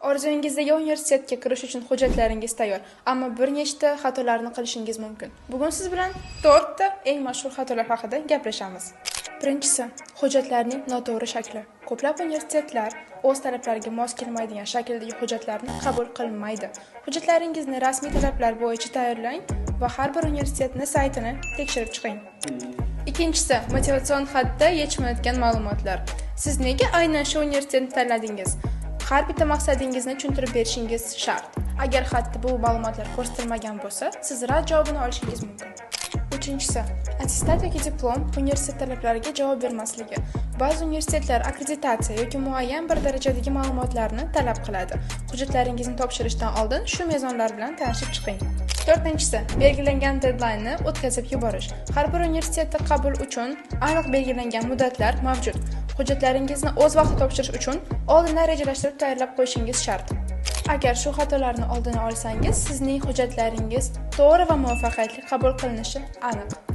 Orzungizdagi universitetga kirish uchun hujjatlaringiz tayyor, ammo bir nechta xatolarni qilishingiz mumkin. Bugun siz bilan 4 ta eng mashhur xatolar haqida gaplashamiz. Birinchisi, hujjatlarning noto'g'ri shakli. Ko'plab universitetlar o'z talablariga mos kelmaydigan shakldagi hujjatlarni qabul qilmaydi. Hujjatlaringizni rasmiy talablar bo'yicha tayyorlang va har bir universitetning saytini tekshirib chiqing. Ikkinchisi, motivatsion xatda yetishmayotgan ma'lumotlar. Siz nega aynan shu universitetni tanladingiz? Har bitta maqsadingizni tushuntirib berishingiz shart. Agar xatda bu ma'lumotlar ko'rsatilmagan bo'lsa, siz rad javobini olishingiz mumkin. Uchinchisi, attestat yoki diplom universitet talablariga javob bermasligi. Ba'zi universitetlar akkreditatsiya yoki muayyan bir darajadagi ma'lumotlarni talab qiladi. Hujjatlaringizni topshirishdan oldin shu mezonlar bilan tanishib chiqing. To'rtinchisi, belgilangan deadline-ni o'tkazib yuborish. Har bir universitetda qabul uchun aniq belgilangan muddatlar mavjud. Hujjatlaringizni o'z vaqtida topshirish uchun oldindan rejalashtirib tayyorlab qo'yishingiz shart. Agar shu xatolarni oldini olsangiz, sizning hujjatlaringiz to'g'ri va muvaffaqiyatli qabul qilinishi aniq.